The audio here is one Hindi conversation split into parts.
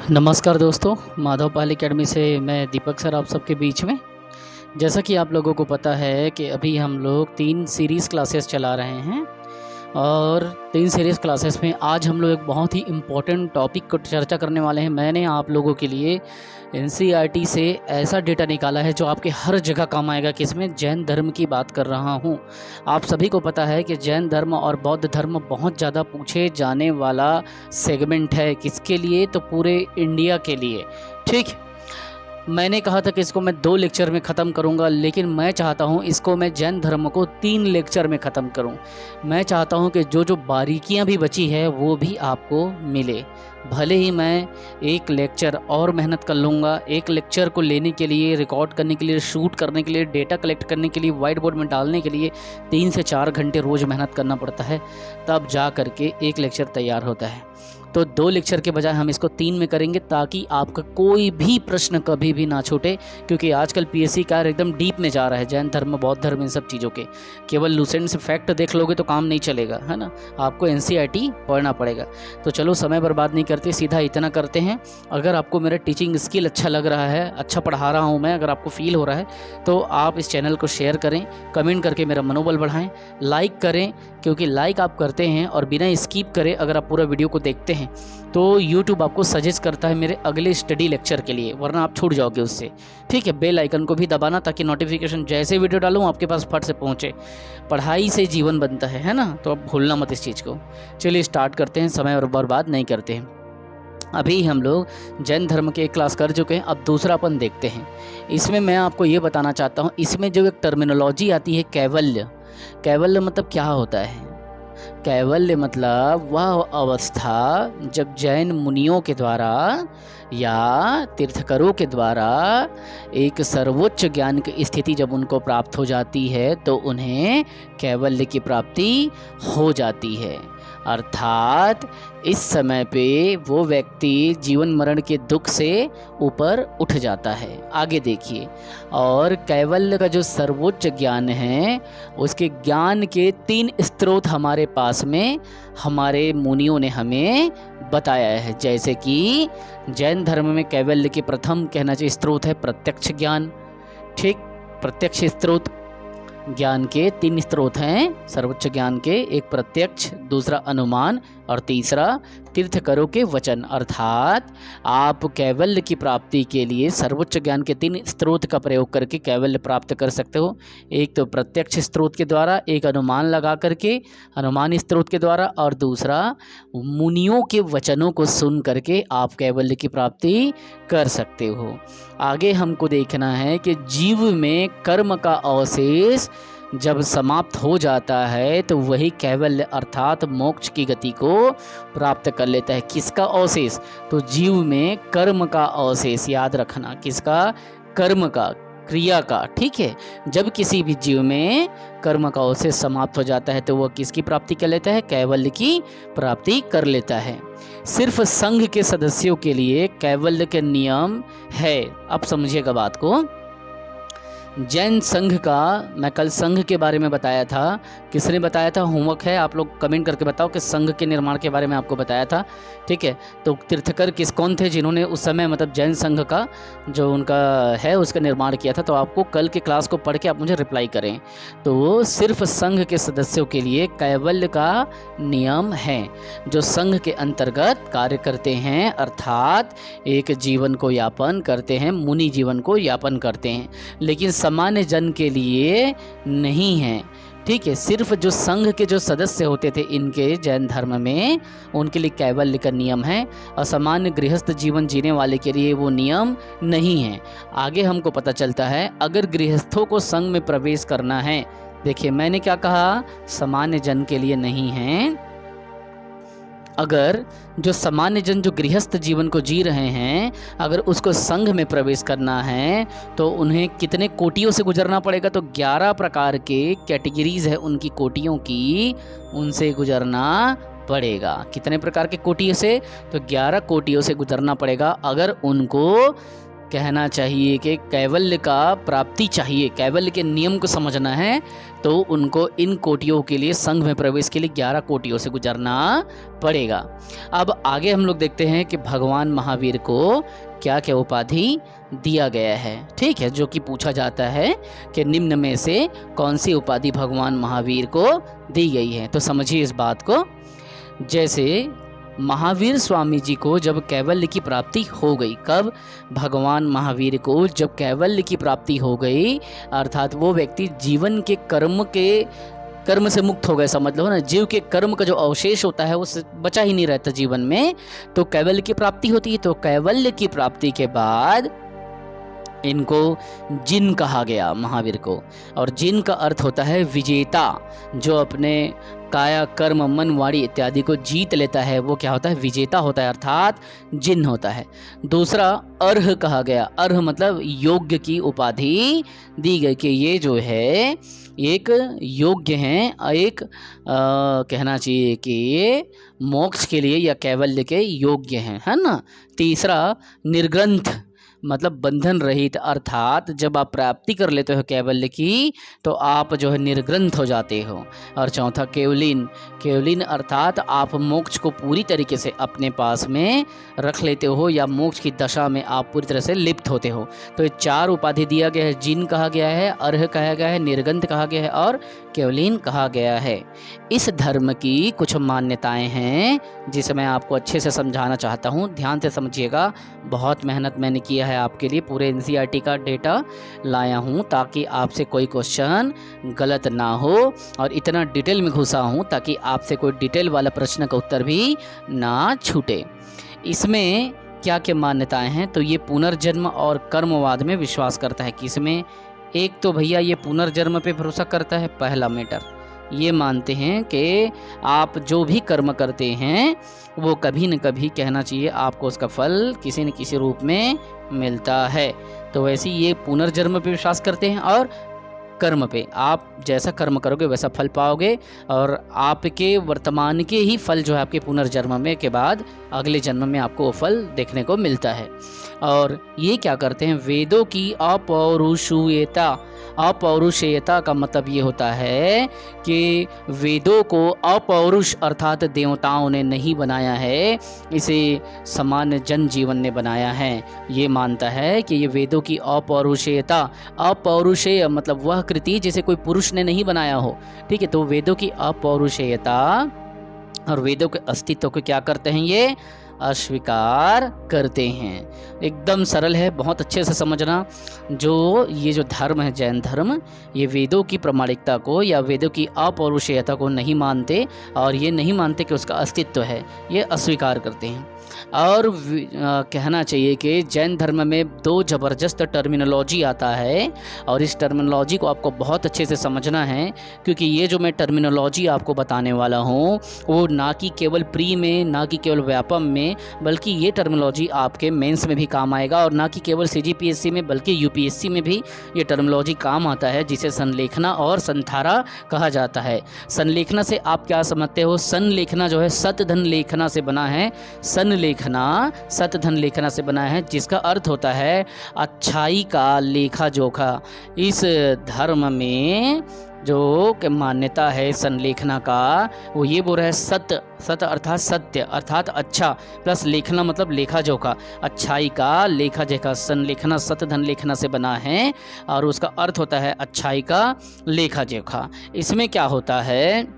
नमस्कार दोस्तों, माधव पाल अकेडमी से मैं दीपक सर आप सबके बीच में। जैसा कि आप लोगों को पता है कि अभी हम लोग 3 सीरीज़ क्लासेस चला रहे हैं और 3 सीरीज़ क्लासेस में आज हम लोग एक बहुत ही इम्पोर्टेंट टॉपिक को चर्चा करने वाले हैं। मैंने आप लोगों के लिए एनसीईआरटी से ऐसा डेटा निकाला है जो आपके हर जगह काम आएगा। किसमें? जैन धर्म की बात कर रहा हूँ। आप सभी को पता है कि जैन धर्म और बौद्ध धर्म बहुत ज़्यादा पूछे जाने वाला सेगमेंट है। किसके लिए? तो पूरे इंडिया के लिए। ठीक, मैंने कहा था कि इसको मैं 2 लेक्चर में ख़त्म करूंगा, लेकिन मैं चाहता हूं इसको मैं जैन धर्म को 3 लेक्चर में ख़त्म करूं। मैं चाहता हूं कि जो जो बारीकियां भी बची है वो भी आपको मिले। भले ही मैं एक लेक्चर और मेहनत कर लूँगा, एक लेक्चर को लेने के लिए, रिकॉर्ड करने के लिए, शूट करने के लिए, डेटा कलेक्ट करने के लिए, वाइट बोर्ड में डालने के लिए 3 से 4 घंटे रोज़ मेहनत करना पड़ता है, तब जा कर के एक लेक्चर तैयार होता है। तो 2 लेक्चर के बजाय हम इसको 3 में करेंगे ताकि आपका कोई भी प्रश्न कभी भी ना छूटे, क्योंकि आजकल पीएससी का एकदम डीप में जा रहा है। जैन धर्म, बौद्ध धर्म, इन सब चीज़ों के केवल लूसेंट से फैक्ट देख लोगे तो काम नहीं चलेगा, है ना। आपको एनसीईआरटी पढ़ना पड़ेगा। तो चलो समय बर्बाद नहीं करते, सीधा इतना करते हैं। अगर आपको मेरा टीचिंग स्किल अच्छा लग रहा है, अच्छा पढ़ा रहा हूँ मैं, अगर आपको फील हो रहा है तो आप इस चैनल को शेयर करें, कमेंट करके मेरा मनोबल बढ़ाएं, लाइक करें, क्योंकि लाइक आप करते हैं और बिना स्किप करे अगर आप पूरा वीडियो को देखते हैं तो YouTube आपको सजेस्ट करता है मेरे अगले स्टडी लेक्चर के लिए, वरना आप छूट जाओगे उससे। ठीक है, बेल आइकन को भी दबाना ताकि नोटिफिकेशन जैसे वीडियो डालूँ आपके पास फट से पहुँचे। पढ़ाई से जीवन बनता है ना, तो आप भूलना मत इस चीज़ को। चलिए स्टार्ट करते हैं, समय और बर्बाद नहीं करते हैं। अभी हम लोग जैन धर्म के एक क्लास कर चुके हैं, अब दूसरापन देखते हैं। इसमें मैं आपको ये बताना चाहता हूँ, इसमें जो एक टर्मिनोलॉजी आती है कैवल्य। कैवल्य मतलब क्या होता है? कैवल्य मतलब वह अवस्था जब जैन मुनियों के द्वारा या तीर्थकरों के द्वारा एक सर्वोच्च ज्ञान की स्थिति जब उनको प्राप्त हो जाती है तो उन्हें कैवल्य की प्राप्ति हो जाती है। अर्थात इस समय पे वो व्यक्ति जीवन मरण के दुख से ऊपर उठ जाता है। आगे देखिए, और कैवल्य का जो सर्वोच्च ज्ञान है उसके ज्ञान के 3 स्रोत हमारे पास में हमारे मुनियों ने हमें बताया है। जैसे कि जैन धर्म में कैवल्य के प्रथम कहना चाहिए स्रोत है प्रत्यक्ष ज्ञान। ठीक, प्रत्यक्ष स्रोत ज्ञान के 3 स्रोत हैं सर्वोच्च ज्ञान के, एक प्रत्यक्ष, दूसरा अनुमान और तीसरा तीर्थकरों के वचन। अर्थात आप कैवल्य की प्राप्ति के लिए सर्वोच्च ज्ञान के 3 स्रोत का प्रयोग करके कैवल्य प्राप्त कर सकते हो। एक तो प्रत्यक्ष स्रोत के द्वारा, एक अनुमान लगा करके अनुमान स्रोत के द्वारा, और दूसरा मुनियों के वचनों को सुन करके आप कैवल्य की प्राप्ति कर सकते हो। आगे हमको देखना है कि जीव में कर्म का अवशेष जब समाप्त हो जाता है तो वही कैवल्य अर्थात मोक्ष की गति को प्राप्त कर लेता है। किसका अवशेष? तो जीव में कर्म का अवशेष, याद रखना, किसका? कर्म का, क्रिया का। ठीक है, जब किसी भी जीव में कर्म का अवशेष समाप्त हो जाता है तो वह किसकी प्राप्ति कर लेता है? कैवल्य की प्राप्ति कर लेता है। सिर्फ संघ के सदस्यों के लिए कैवल्य के नियम है। अब समझिएगा बात को। जैन संघ का, मैं कल संघ के बारे में बताया था, किसने बताया था? होमवर्क है, आप लोग कमेंट करके बताओ कि संघ के निर्माण के बारे में आपको बताया था। ठीक है, तो तीर्थकर कौन थे जिन्होंने उस समय मतलब जैन संघ का जो उनका है उसका निर्माण किया था? तो आपको कल के क्लास को पढ़ के आप मुझे रिप्लाई करें। तो सिर्फ संघ के सदस्यों के लिए कैवल्य का नियम है, जो संघ के अंतर्गत कार्य करते हैं, अर्थात एक जीवन को यापन करते हैं, मुनि जीवन को यापन करते हैं, लेकिन सामान्य जन के लिए नहीं है। ठीक है, सिर्फ जो संघ के जो सदस्य होते थे इनके जैन धर्म में, उनके लिए कैवल्य का नियम है, और सामान्य गृहस्थ जीवन जीने वाले के लिए वो नियम नहीं है। आगे हमको पता चलता है अगर गृहस्थों को संघ में प्रवेश करना है, देखिए मैंने क्या कहा, सामान्य जन के लिए नहीं है। अगर जो सामान्य जन जो गृहस्थ जीवन को जी रहे हैं, अगर उसको संघ में प्रवेश करना है तो उन्हें कितने कोटियों से गुजरना पड़ेगा? तो 11 प्रकार के कैटेगरीज है उनकी कोटियों की, उनसे गुजरना पड़ेगा। कितने प्रकार के कोटियों से? तो 11 कोटियों से गुजरना पड़ेगा अगर उनको कहना चाहिए कि कैवल्य का प्राप्ति चाहिए, कैवल्य के नियम को समझना है, तो उनको इन कोटियों के लिए, संघ में प्रवेश के लिए 11 कोटियों से गुजरना पड़ेगा। अब आगे हम लोग देखते हैं कि भगवान महावीर को क्या क्या उपाधि दिया गया है। ठीक है, जो कि पूछा जाता है कि निम्न में से कौन सी उपाधि भगवान महावीर को दी गई है। तो समझिए इस बात को। जैसे महावीर स्वामी जी को जब कैवल्य की प्राप्ति हो गई, कब? भगवान महावीर को जब कैवल्य की प्राप्ति हो गई, अर्थात वो व्यक्ति जीवन के कर्म से मुक्त हो गए, समझ लो ना। जीव के कर्म का जो अवशेष होता है वो बचा ही नहीं रहता जीवन में, तो कैवल्य की प्राप्ति होती है। तो कैवल्य की प्राप्ति के बाद इनको जिन कहा गया, महावीर को। और जिन का अर्थ होता है विजेता, जो अपने काया कर्म मन वाणी इत्यादि को जीत लेता है, वो क्या होता है? विजेता होता है, अर्थात जिन होता है। दूसरा अर्ह कहा गया, अर्ह मतलब योग्य की उपाधि दी गई कि ये जो है एक योग्य हैं, एक कहना चाहिए कि ये मोक्ष के लिए या कैवल्य के योग्य हैं, है ना। तीसरा निर्ग्रंथ मतलब बंधन रहित, अर्थात जब आप प्राप्ति कर लेते हो कैवल्य की तो आप जो है निर्ग्रंथ हो जाते हो। और चौथा केवलिन, केवलिन अर्थात आप मोक्ष को पूरी तरीके से अपने पास में रख लेते हो या मोक्ष की दशा में आप पूरी तरह से लिप्त होते हो। तो ये 4 उपाधि दिया गया है, जिन कहा गया है, अर्ह कहा गया है, निर्गंथ कहा गया है और केवलिन कहा गया है। इस धर्म की कुछ मान्यताएं हैं जिसे मैं आपको अच्छे से समझाना चाहता हूँ, ध्यान से समझिएगा। बहुत मेहनत मैंने किया है आपके लिए, पूरे NCERT का डेटा लाया हूँ ताकि आपसे कोई क्वेश्चन गलत ना हो, और इतना डिटेल में घुसा हूँ ताकि आपसे कोई डिटेल वाला प्रश्न का उत्तर भी ना छूटे। इसमें क्या क्या मान्यताएं हैं? तो ये पुनर्जन्म और कर्मवाद में विश्वास करता है। किसमें? एक तो भैया ये पुनर्जन्म पे भरोसा करता है, पहला मैटर। ये मानते हैं कि आप जो भी कर्म करते हैं वो कभी न कभी, कहना चाहिए, आपको उसका फल किसी न किसी रूप में मिलता है। तो वैसे ये पुनर्जन्म पे विश्वास करते हैं और कर्म पे, आप जैसा कर्म करोगे वैसा फल पाओगे, और आपके वर्तमान के ही फल जो है आपके पुनर्जन्म में के बाद अगले जन्म में आपको वो फल देखने को मिलता है। और ये क्या करते हैं? वेदों की अपौरुषेयता, अपौरुषेयता का मतलब ये होता है कि वेदों को अपौरुष अर्थात देवताओं ने नहीं बनाया है, इसे सामान्य जन जीवन ने बनाया है। ये मानता है कि ये वेदों की अपौरुषेयता, अपौरुषेय मतलब वह कृति जिसे कोई पुरुष ने नहीं बनाया हो, ठीक है। तो वेदों की अपौरुषेयता और वेदों के अस्तित्व को क्या करते हैं? ये अस्वीकार करते हैं। एकदम सरल है, बहुत अच्छे से समझना। ये जो धर्म है, जैन धर्म, ये वेदों की प्रामाणिकता को या वेदों की अपौरुषेयता को नहीं मानते, और ये नहीं मानते कि उसका अस्तित्व है, ये अस्वीकार करते हैं। और कहना चाहिए कि जैन धर्म में 2 ज़बरदस्त टर्मिनोलॉजी आता है, और इस टर्मिनोलॉजी को आपको बहुत अच्छे से समझना है, क्योंकि ये जो मैं टर्मिनोलॉजी आपको बताने वाला हूँ वो ना कि केवल प्री में, ना कि केवल व्यापम में, बल्कि ये टर्मिनोलॉजी आपके मेंस में भी काम आएगा, और ना कि केवल CGPSC में बल्कि UPSC में भी ये टर्मिनोलॉजी काम आता है, जिसे संलेखना और संथारा कहा जाता है। संलेखना से आप क्या समझते हो? संलेखना जो है सत धन लेखना से बना है, संलेखना सत धन लेखना से बना है, जिसका अर्थ होता है अच्छाई का लेखा जोखा। इस धर्म में जो कि मान्यता है संलेखना का, वो ये बोल रहा है सत्य, सत्य अर्थात सत्य अर्थात अच्छा, प्लस लेखना मतलब लेखा जोखा, अच्छाई का लेखा जोखा। संलेखना सत्य धन लेखना से बना है और उसका अर्थ होता है अच्छाई का लेखा जोखा। इसमें क्या होता है?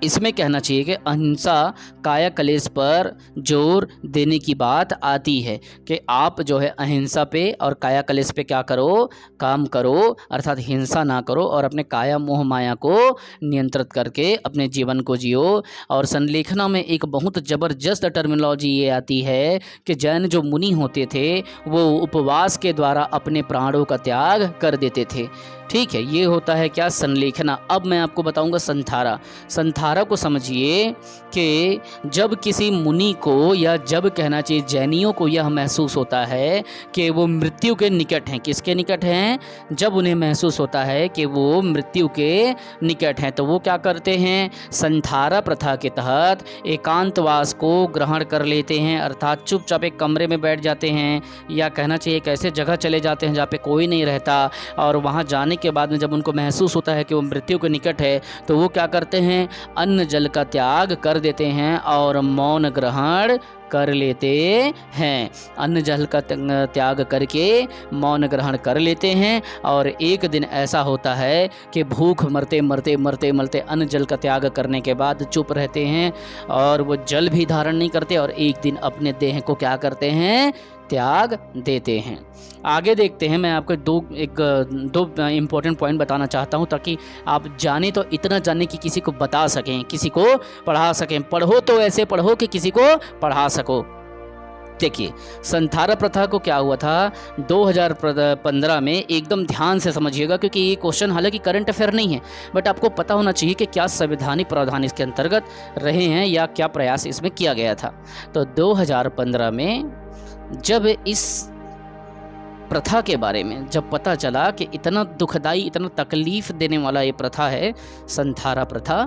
इसमें कहना चाहिए कि अहिंसा काया कलेश पर जोर देने की बात आती है कि आप जो है अहिंसा पे और काया कलेश पे क्या करो? काम करो, अर्थात हिंसा ना करो, और अपने काया मोह माया को नियंत्रित करके अपने जीवन को जियो। और संलेखना में एक बहुत ज़बरदस्त टर्मिनोलॉजी ये आती है कि जैन जो मुनि होते थे वो उपवास के द्वारा अपने प्राणों का त्याग कर देते थे, ठीक है। ये होता है क्या? संलेखना। अब मैं आपको बताऊंगा संथारा। संथारा धारा को समझिए कि जब किसी मुनि को, या जब कहना चाहिए जैनियों को, यह महसूस होता है कि वो मृत्यु के निकट हैं। किसके निकट हैं? जब उन्हें महसूस होता है कि वो मृत्यु के निकट हैं, तो वो क्या करते हैं? संधारा प्रथा के तहत एकांतवास को ग्रहण कर लेते हैं, अर्थात चुपचाप एक कमरे में बैठ जाते हैं, या कहना चाहिए एक ऐसे जगह चले जाते हैं जहाँ पे कोई नहीं रहता। और वहाँ जाने के बाद में जब उनको महसूस होता है कि वो मृत्यु के निकट है, तो वो क्या करते हैं? अन्न जल का त्याग कर देते हैं और मौन ग्रहण कर लेते हैं। अन्न जल का त्याग करके मौन ग्रहण कर लेते हैं। और एक दिन ऐसा होता है कि भूख मरते मरते मरते मरते अन्न जल का त्याग करने के बाद चुप रहते हैं, और वो जल भी धारण नहीं करते, और एक दिन अपने देह को क्या करते हैं? त्याग देते हैं। आगे देखते हैं। मैं आपको दो इम्पोर्टेंट पॉइंट बताना चाहता हूं, ताकि आप जाने तो इतना जाने कि किसी को बता सकें, किसी को पढ़ा सकें। पढ़ो तो ऐसे पढ़ो कि किसी को पढ़ा सको। देखिए, संधारा प्रथा को क्या हुआ था 2015 में, एकदम ध्यान से समझिएगा, क्योंकि ये क्वेश्चन हालांकि करंट अफेयर नहीं है, बट आपको पता होना चाहिए कि क्या संवैधानिक प्रावधान इसके अंतर्गत रहे हैं या क्या प्रयास इसमें किया गया था। तो 2015 में जब इस प्रथा के बारे में जब पता चला कि इतना दुखदाई, इतना तकलीफ देने वाला ये प्रथा है संधारा प्रथा,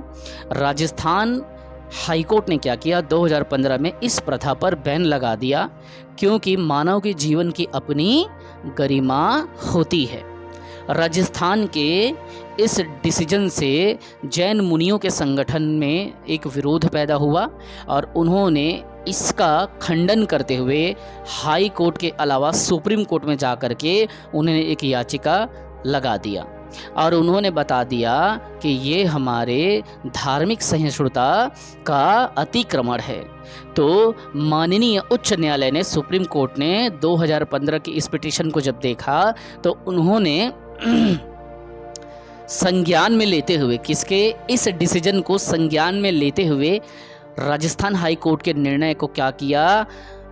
राजस्थान हाईकोर्ट ने क्या किया 2015 में? इस प्रथा पर बैन लगा दिया, क्योंकि मानव के जीवन की अपनी गरिमा होती है। राजस्थान के इस डिसीजन से जैन मुनियों के संगठन में एक विरोध पैदा हुआ, और उन्होंने इसका खंडन करते हुए हाई कोर्ट के अलावा सुप्रीम कोर्ट में जाकर के उन्होंने एक याचिका लगा दिया, और उन्होंने बता दिया कि ये हमारे धार्मिक सहिष्णुता का अतिक्रमण है। तो माननीय उच्च न्यायालय ने, सुप्रीम कोर्ट ने 2015 की इस पिटीशन को जब देखा, तो उन्होंने संज्ञान में लेते हुए, किसके? इस डिसीजन को संज्ञान में लेते हुए राजस्थान हाई कोर्ट के निर्णय को क्या किया?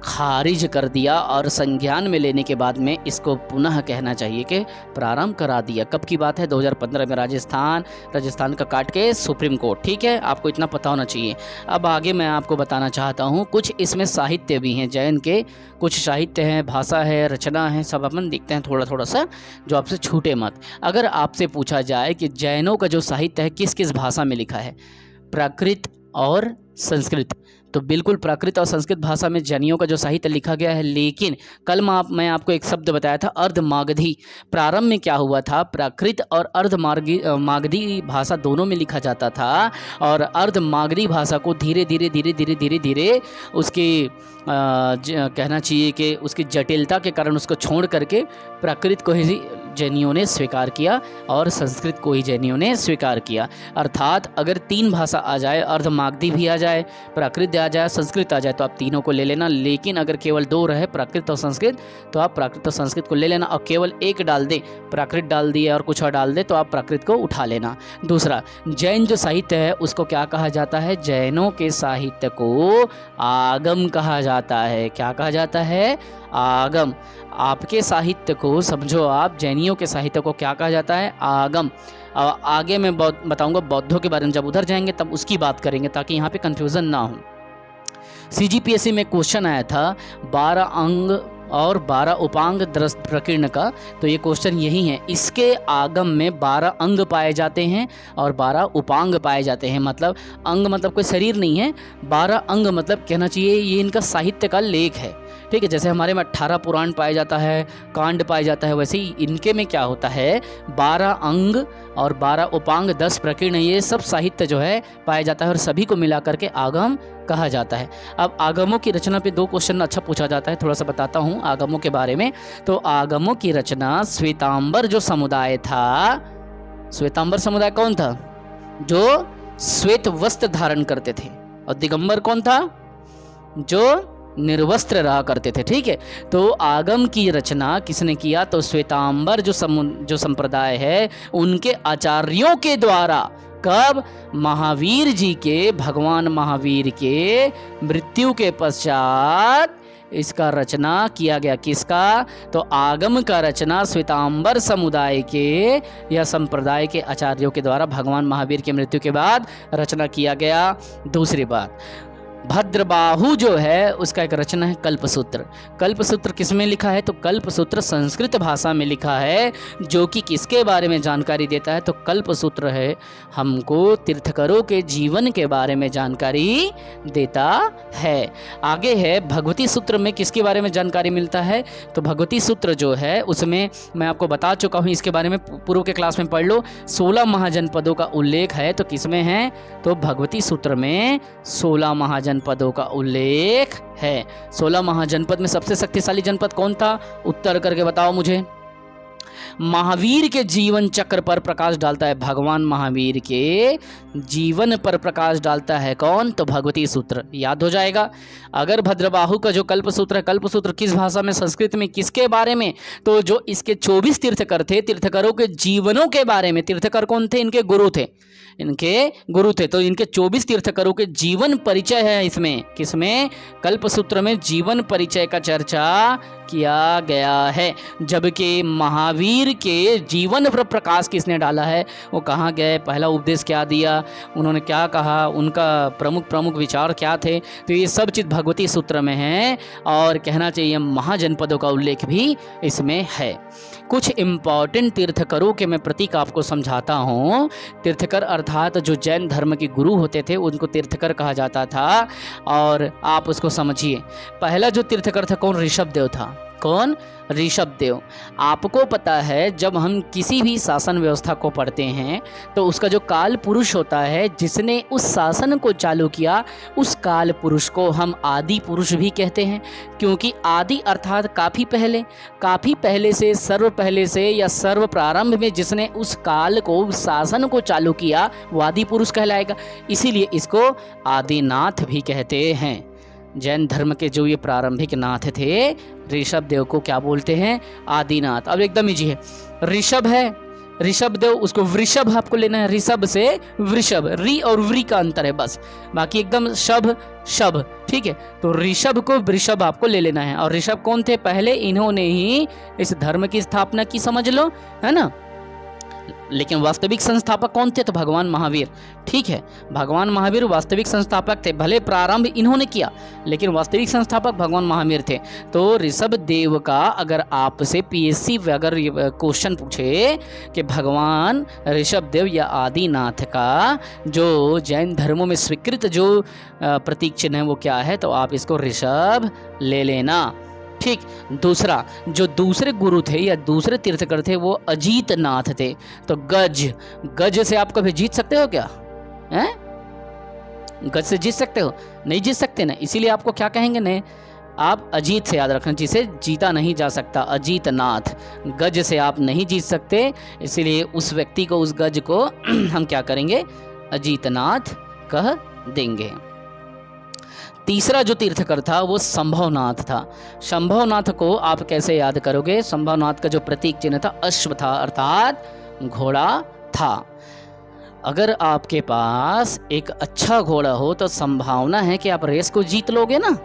खारिज कर दिया, और संज्ञान में लेने के बाद में इसको पुनः कहना चाहिए कि प्रारंभ करा दिया। कब की बात है? 2015 में राजस्थान का काट के सुप्रीम कोर्ट। ठीक है, आपको इतना पता होना चाहिए। अब आगे मैं आपको बताना चाहता हूँ, कुछ इसमें साहित्य भी हैं जैन के, कुछ साहित्य हैं, भाषा है, रचना है, सब अपन देखते हैं थोड़ा थोड़ा सा, जो आपसे छूटे मत। अगर आपसे पूछा जाए कि जैनों का जो साहित्य है किस किस भाषा में लिखा है, प्राकृत और संस्कृत, तो बिल्कुल प्राकृत और संस्कृत भाषा में जैनियों का जो साहित्य लिखा गया है। लेकिन कल मैं आपको एक शब्द बताया था, अर्धमागधी। प्रारंभ में क्या हुआ था? प्राकृत और अर्धमागधी भाषा दोनों में लिखा जाता था, और अर्धमागधी भाषा को धीरे धीरे उसके कहना चाहिए कि उसकी जटिलता के कारण उसको छोड़ करके प्राकृत को ही जैनियों ने स्वीकार किया, और संस्कृत को ही जैनियों ने स्वीकार किया। अर्थात अगर 3 भाषा आ जाए, अर्धमागधी भी आ जाए, प्राकृत आ जाए, संस्कृत आ जाए, तो आप तीनों को ले लेना। लेकिन अगर केवल 2 रहे, प्राकृत और संस्कृत, तो आप प्राकृत और संस्कृत को ले लेना, और केवल एक डाल दे, प्राकृत डाल दिए और कुछ और डाल दे, तो आप प्राकृत को उठा लेना। दूसरा, जैन जो साहित्य है उसको क्या कहा जाता है? जैनों के साहित्य को आगम कहा जाता है। क्या कहा जाता है? आगम। आपके साहित्य को समझो आप, जैनियों के साहित्य को क्या कहा जाता है? आगम। आगे मैं बताऊंगा बौद्धों के बारे में, जब उधर जाएंगे तब उसकी बात करेंगे, ताकि यहाँ पे कंफ्यूजन ना हो। CGPSC में क्वेश्चन आया था 12 अंग और 12 उपांग प्रकीर्ण का, तो ये क्वेश्चन यही है। इसके आगम में 12 अंग पाए जाते हैं और 12 उपांग पाए जाते हैं। मतलब अंग मतलब कोई शरीर नहीं है, 12 अंग मतलब कहना चाहिए ये इनका साहित्य का लेख है। ठीक है, जैसे हमारे में 18 पुराण पाए जाता है, कांड पाए जाता है, वैसे ही इनके में क्या होता है 12 अंग और 12 उपांग 10 प्रकीर्ण, ये सब साहित्य जो है पाया जाता है, और सभी को मिला करके आगम कहा जाता है। अब आगमों की रचना पे 2 क्वेश्चन अच्छा पूछा जाता है, थोड़ा सा बताता हूँ आगमों के बारे में। तो आगमों की रचना श्वेतांबर जो समुदाय था, श्वेतांबर समुदाय कौन था? जो श्वेत वस्त्र धारण करते थे। और दिगंबर कौन था? जो निर्वस्त्र रहा करते थे। ठीक है, तो आगम की रचना किसने किया? तो श्वेतांबर जो संप्रदाय है उनके आचार्यों के द्वारा। कब? महावीर जी के, भगवान महावीर के मृत्यु के पश्चात इसका रचना किया गया। किसका? तो आगम का रचना श्वेतांबर समुदाय के या संप्रदाय के आचार्यों के द्वारा भगवान महावीर की मृत्यु के बाद रचना किया गया। दूसरी बात, भद्रबाहु जो है उसका एक रचना है कल्पसूत्र। कल्पसूत्र किस में लिखा है? तो कल्पसूत्र संस्कृत भाषा में लिखा है, जो कि किसके बारे में जानकारी देता है? तो कल्पसूत्र है हमको तीर्थकरों के जीवन के बारे में जानकारी देता है। आगे है भगवती सूत्र में किसके बारे में जानकारी मिलता है? तो भगवती सूत्र जो है उसमें मैं आपको बता चुका हूँ, इसके बारे में पूर्व के क्लास में पढ़ लो। 16 महाजनपदों का उल्लेख है, तो किसमें है? तो भगवती सूत्र में 16 महाजनपदों का उल्लेख है। 16 महाजनपद में सबसे शक्तिशाली जनपद कौन था? उत्तर करके बताओ मुझे। महावीर के जीवन चक्र पर प्रकाश डालता है, भगवान महावीर के जीवन पर प्रकाश डालता है कौन? तो भगवती सूत्र। याद हो जाएगा। अगर भद्रबाहु का जो कल्पसूत्र है, कल्पसूत्र किस भाषा में? संस्कृत में। किसके बारे में? तो जो इसके 24 तीर्थकर थे, तीर्थकरों के जीवनों के बारे में। तीर्थकर कौन थे? इनके गुरु थे, इनके गुरु थे। तो इनके 24 तीर्थकरों के जीवन परिचय है इसमें। किसमें? कल्पसूत्र में जीवन परिचय का चर्चा किया गया है। जबकि महावीर के जीवन पर प्रकाश किसने डाला है? वो कहाँ गए, पहला उपदेश क्या दिया, उन्होंने क्या कहा, उनका प्रमुख विचार क्या थे, तो ये सब चीज़ भगवती सूत्र में है। और कहना चाहिए महाजनपदों का उल्लेख भी इसमें है। कुछ इम्पॉर्टेंट तीर्थकरों के मैं प्रतीक आपको समझाता हूँ। तीर्थकर अर्थात जो जैन धर्म के गुरु होते थे उनको तीर्थकर कहा जाता था, और आप उसको समझिए। पहला जो तीर्थकर था कौन? ऋषभदेव था। कौन? ऋषभदेव। आपको पता है जब हम किसी भी शासन व्यवस्था को पढ़ते हैं तो उसका जो काल पुरुष होता है जिसने उस शासन को चालू किया, उस काल पुरुष को हम आदि पुरुष भी कहते हैं। क्योंकि आदि अर्थात काफ़ी पहले से, सर्व पहले से या सर्व प्रारंभ में जिसने उस काल को, उस शासन को चालू किया, वो आदि पुरुष कहलाएगा। इसीलिए इसको आदिनाथ भी कहते हैं। जैन धर्म के जो ये प्रारंभिक नाथ थे, ऋषभदेव को क्या बोलते हैं? आदिनाथ। अब एकदम इजी है। ऋषभ है, ऋषभदेव, उसको वृषभ आपको लेना है। ऋषभ से वृषभ, री और व्री का अंतर है बस, बाकी एकदम शभ। ठीक है, तो ऋषभ को वृषभ आपको ले लेना है। और ऋषभ कौन थे? पहले इन्होंने ही इस धर्म की स्थापना की, समझ लो, है ना। लेकिन वास्तविक संस्थापक कौन थे? तो भगवान महावीर। ठीक है, भगवान महावीर वास्तविक संस्थापक थे। भले प्रारंभ इन्होंने किया, लेकिन वास्तविक संस्थापक भगवान महावीर थे। तो ऋषभ देव का अगर आपसे पीएससी अगर क्वेश्चन पूछे कि भगवान ऋषभ देव या आदिनाथ का जो जैन धर्मों में स्वीकृत जो प्रतीक चिन्ह है वो क्या है, तो आप इसको ऋषभ ले लेना। ठीक। दूसरा, जो दूसरे गुरु थे या दूसरे तीर्थकर थे वो अजीतनाथ थे। तो गज से आप कभी जीत सकते हो क्या? हैं? गज से जीत सकते हो? नहीं जीत सकते ना। इसीलिए आपको क्या कहेंगे ने, आप अजीत से याद रखना, जिसे जीता नहीं जा सकता, अजीतनाथ। गज से आप नहीं जीत सकते, इसीलिए उस व्यक्ति को, उस गज को हम क्या करेंगे? अजीतनाथ कह देंगे। तीसरा जो तीर्थकर था वो संभवनाथ था। संभवनाथ को आप कैसे याद करोगे? संभवनाथ का जो प्रतीक चिन्ह था अश्व था, अर्थात घोड़ा था। अगर आपके पास एक अच्छा घोड़ा हो तो संभावना है कि आप रेस को जीत लोगे ना,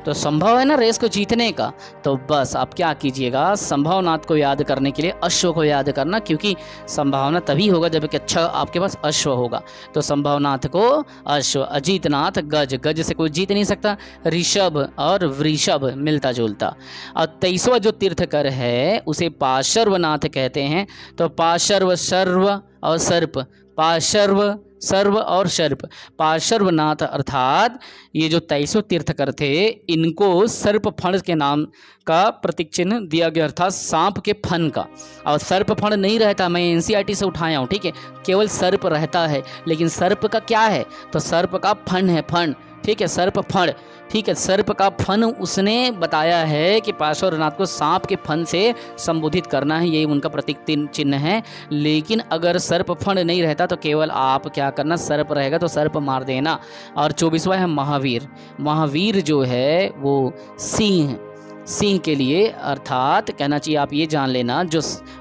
तो संभव है ना रेस को जीतने का। तो बस आप क्या कीजिएगा, संभवनाथ को याद करने के लिए अश्व को याद करना, क्योंकि संभावना तभी होगा जब एक अच्छा आपके पास अश्व होगा। तो संभवनाथ को अश्व, अजीतनाथ गज से कोई जीत नहीं सकता। ऋषभ और वृषभ मिलता जुलता। और 23वां जो तीर्थकर है उसे पाशर्वनाथ कहते हैं। तो पाशर्व, सर्व और सर्प, पाशर्व, सर्व और सर्प। पाशर्वनाथ अर्थात ये जो 23 तीर्थकर थे इनको सर्प फण के नाम का प्रतीक चिन्ह दिया गया, अर्थात सांप के फन का। और सर्प फण नहीं रहता, मैं एनसीईआरटी से उठाया हूँ, ठीक है, केवल सर्प रहता है। लेकिन सर्प का क्या है? तो सर्प का फन है, फन। ठीक है, सर्प फण। ठीक है, सर्प का फन उसने बताया है कि पाशर्वनाथ को सांप के फन से संबोधित करना है, यही उनका प्रतीक चिन्ह है। लेकिन अगर सर्प फण नहीं रहता तो केवल आप क्या करना, सर्प रहेगा तो सर्प मार देना। और 24वां है महावीर। महावीर जो है वो सिंह के लिए, अर्थात कहना चाहिए आप ये जान लेना, जो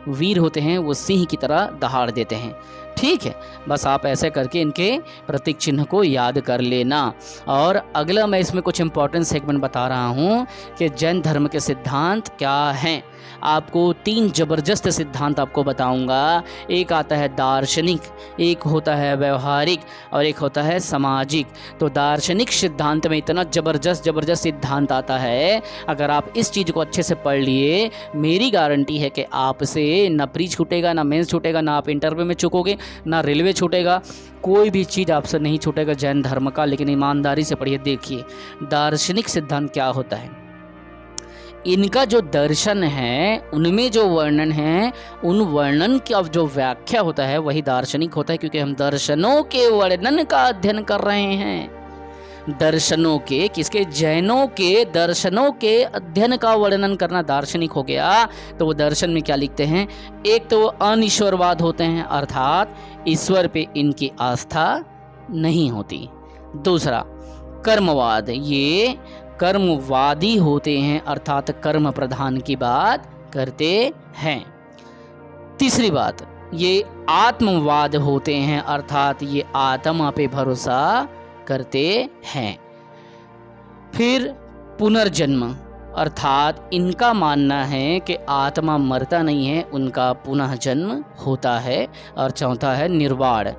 वीर होते हैं वो सिंह की तरह दहाड़ देते हैं। ठीक है, बस आप ऐसे करके इनके प्रतीक चिन्ह को याद कर लेना। और अगला मैं इसमें कुछ इंपॉर्टेंट सेगमेंट बता रहा हूँ कि जैन धर्म के सिद्धांत क्या हैं। आपको 3 ज़बरदस्त सिद्धांत आपको बताऊंगा। एक आता है दार्शनिक, एक होता है व्यवहारिक और एक होता है सामाजिक। तो दार्शनिक सिद्धांत में इतना ज़बरदस्त सिद्धांत आता है, अगर आप इस चीज़ को अच्छे से पढ़ लिए, मेरी गारंटी है कि आपसे ना प्री छूटेगा, ना मेंस छूटेगा, ना आप इंटरव्यू में चूकोगे, ना रेलवे छूटेगा, कोई भी चीज़ आपसे नहीं छूटेगा जैन धर्म का। लेकिन ईमानदारी से पढ़िए। देखिए दार्शनिक सिद्धांत क्या होता है। इनका जो दर्शन है उनमें जो वर्णन है, उन वर्णन की अब जो व्याख्या होता है वही दार्शनिक होता है, क्योंकि हम दर्शनों के वर्णन का अध्ययन कर रहे हैं। दर्शनों के, किसके? जैनों के दर्शनों के अध्ययन का वर्णन करना दार्शनिक हो गया। तो वो दर्शन में क्या लिखते हैं? एक तो वो अनिश्वरवाद होते हैं, अर्थात ईश्वर पे इनकी आस्था नहीं होती। दूसरा कर्मवाद, ये कर्मवादी होते हैं, अर्थात कर्म प्रधान की बात करते हैं। तीसरी बात, ये आत्मवाद होते हैं, अर्थात ये आत्मा पे भरोसा करते हैं। फिर पुनर्जन्म, अर्थात इनका मानना है कि आत्मा मरता नहीं है, उनका पुनः जन्म होता है। और चौथा है निर्वाण,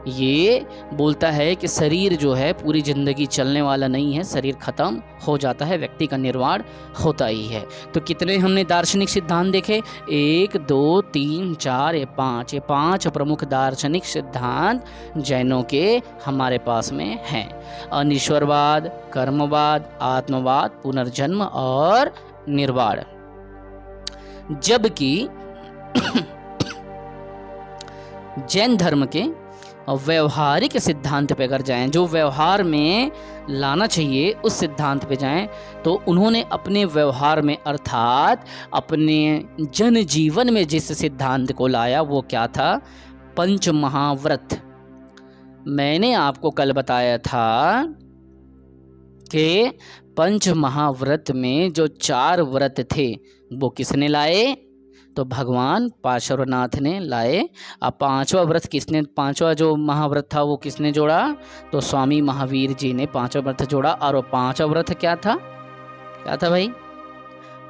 ये बोलता है कि शरीर जो है पूरी ज़िंदगी चलने वाला नहीं है, शरीर ख़त्म हो जाता है, व्यक्ति का निर्वाण होता ही है। तो कितने हमने दार्शनिक सिद्धांत देखे? 1 2 3 4 ये 5, ये 5 प्रमुख दार्शनिक सिद्धांत जैनों के हमारे पास में हैं। अनिश्वरवाद, कर्मवाद, आत्मवाद, पुनर्जन्म और निर्वाण। जबकि जैन धर्म के व्यवहारिक सिद्धांत पे अगर जाएं, जो व्यवहार में लाना चाहिए उस सिद्धांत पे जाएं, तो उन्होंने अपने व्यवहार में, अर्थात अपने जन जीवन में जिस सिद्धांत को लाया वो क्या था? पंच महाव्रत। मैंने आपको कल बताया था कि पंच महाव्रत में जो 4 व्रत थे वो किसने लाए? तो भगवान पार्श्वनाथ ने लाए। अब 5वां व्रत किसने, 5वां जो महाव्रत था वो किसने जोड़ा? तो स्वामी महावीर जी ने 5वां व्रत जोड़ा। और वो 5वां व्रत क्या था? क्या था भाई?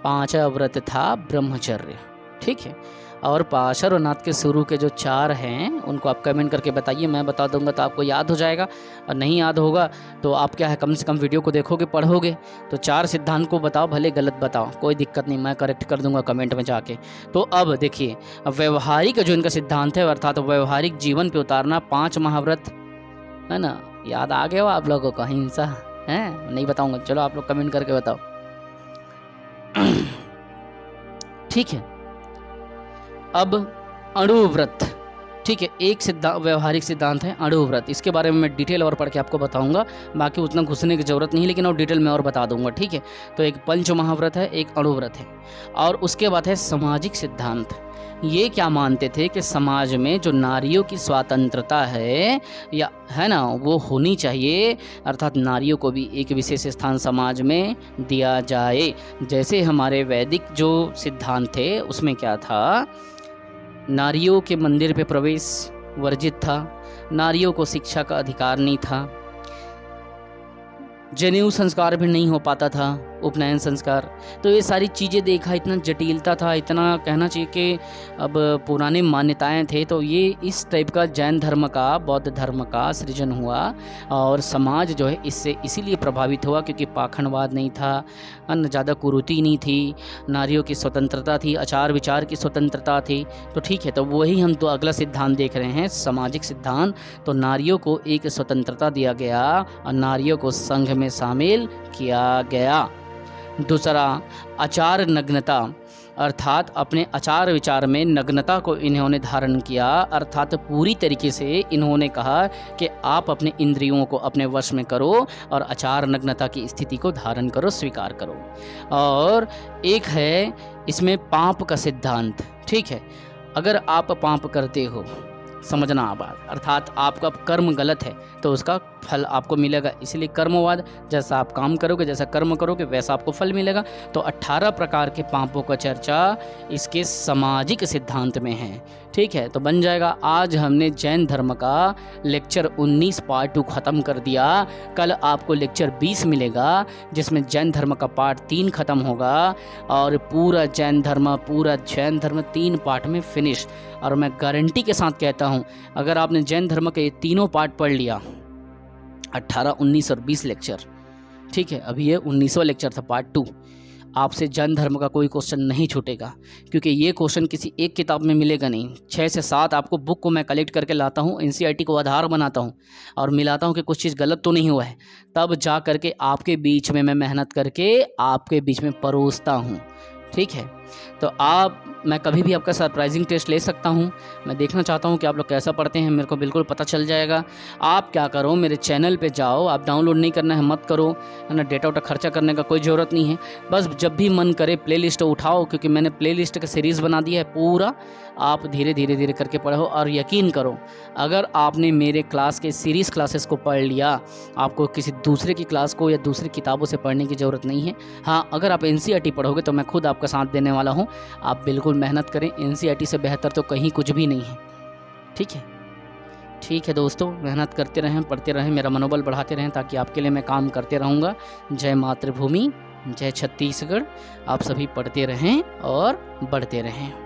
5वां व्रत था ब्रह्मचर्य। ठीक है। और पार्श्वनाथ के शुरू के जो 4 हैं उनको आप कमेंट करके बताइए, मैं बता दूंगा तो आपको याद हो जाएगा। और नहीं याद होगा तो आप क्या है, कम से कम वीडियो को देखोगे, पढ़ोगे तो 4 सिद्धांत को बताओ, भले गलत बताओ, कोई दिक्कत नहीं, मैं करेक्ट कर दूंगा कमेंट में जाके। तो अब देखिए, व्यवहारिक जो इनका सिद्धांत है, अर्थात व्यवहारिक जीवन पे उतारना 5 महाव्रत है ना। याद आ गया हो आप लोगों को? हिंसा है, नहीं बताऊंगा, चलो आप लोग कमेंट करके बताओ। ठीक है। अब अणुव्रत, ठीक है, एक सिद्धांत, व्यवहारिक सिद्धांत है अणुव्रत। इसके बारे में मैं डिटेल और पढ़ के आपको बताऊंगा, बाकी उतना घुसने की ज़रूरत नहीं, लेकिन और डिटेल में और बता दूंगा। ठीक है। तो एक पंच महाव्रत है, एक अणुव्रत है। और उसके बाद है सामाजिक सिद्धांत। ये क्या मानते थे कि समाज में जो नारियों की स्वतंत्रता है या है ना, वो होनी चाहिए, अर्थात नारियों को भी एक विशेष स्थान समाज में दिया जाए। जैसे हमारे वैदिक जो सिद्धांत थे उसमें क्या था, नारियों के मंदिर पे प्रवेश वर्जित था, नारियों को शिक्षा का अधिकार नहीं था, जनेऊ संस्कार भी नहीं हो पाता था, उपनयन संस्कार। तो ये सारी चीज़ें देखा, इतना जटिलता था, इतना कहना चाहिए कि अब पुरानी मान्यताएं थे। तो ये इस टाइप का जैन धर्म का, बौद्ध धर्म का सृजन हुआ और समाज जो है इससे इसीलिए प्रभावित हुआ क्योंकि पाखंडवाद नहीं था, अन्य ज़्यादा कुरीति नहीं थी, नारियों की स्वतंत्रता थी, आचार विचार की स्वतंत्रता थी। तो ठीक है, तो वही हम तो अगला सिद्धांत देख रहे हैं, सामाजिक सिद्धांत। तो नारियों को एक स्वतंत्रता दिया गया और नारियों को संघ में शामिल किया गया। दूसरा, आचार नग्नता, अर्थात अपने आचार विचार में नग्नता को इन्होंने धारण किया, अर्थात पूरी तरीके से इन्होंने कहा कि आप अपने इंद्रियों को अपने वश में करो और आचार नग्नता की स्थिति को धारण करो, स्वीकार करो। और एक है इसमें पाप का सिद्धांत। ठीक है, अगर आप पाप करते हो, समझना आप बात। अर्थात आपका कर्म गलत है तो उसका फल आपको मिलेगा, इसलिए कर्मवाद, जैसा आप काम करोगे, जैसा कर्म करोगे वैसा आपको फल मिलेगा। तो 18 प्रकार के पापों का चर्चा इसके सामाजिक सिद्धांत में है। ठीक है, तो बन जाएगा। आज हमने जैन धर्म का लेक्चर 19 पार्ट 2 ख़त्म कर दिया। कल आपको लेक्चर 20 मिलेगा जिसमें जैन धर्म का पार्ट 3 ख़त्म होगा और पूरा जैन धर्म 3 पार्ट में फिनिश। और मैं गारंटी के साथ कहता हूँ, अगर आपने जैन धर्म के ये तीनों पार्ट पढ़ लिया, 18, 19 और 20 लेक्चर, ठीक है, अभी ये 19वां लेक्चर था पार्ट 2, आपसे जैन धर्म का कोई क्वेश्चन नहीं छूटेगा, क्योंकि ये क्वेश्चन किसी एक किताब में मिलेगा नहीं। 6 से 7 आपको बुक को मैं कलेक्ट करके लाता हूँ, एनसीईआरटी को आधार बनाता हूँ और मिलाता हूँ कि कुछ चीज़ गलत तो नहीं हुआ है, तब जा करके आपके बीच में मैं मेहनत करके आपके बीच में परोसता हूँ। ठीक है, तो मैं कभी भी आपका सरप्राइजिंग टेस्ट ले सकता हूं। मैं देखना चाहता हूं कि आप लोग कैसा पढ़ते हैं, मेरे को बिल्कुल पता चल जाएगा। आप क्या करो, मेरे चैनल पे जाओ, आप डाउनलोड नहीं करना है मत करो, है ना, डेटा उटा खर्चा करने का कोई ज़रूरत नहीं है। बस जब भी मन करे प्लेलिस्ट उठाओ, क्योंकि मैंने प्लेलिस्ट का सीरीज़ बना दिया है पूरा। आप धीरे धीरे करके पढ़ो और यकीन करो, अगर आपने मेरे क्लास के सीरीज़ क्लासेस को पढ़ लिया, आपको किसी दूसरे की क्लास को या दूसरी किताबों से पढ़ने की ज़रूरत नहीं है। हाँ, अगर आप एनसीईआरटी पढ़ोगे तो मैं खुद आपका साथ देने वाला हूँ। आप बिल्कुल मेहनत करें, एनसीईआरटी से बेहतर तो कहीं कुछ भी नहीं है। ठीक है दोस्तों, मेहनत करते रहें, पढ़ते रहें, मेरा मनोबल बढ़ाते रहें, ताकि आपके लिए मैं काम करते रहूँगा। जय मातृभूमि, जय छत्तीसगढ़। आप सभी पढ़ते रहें और बढ़ते रहें।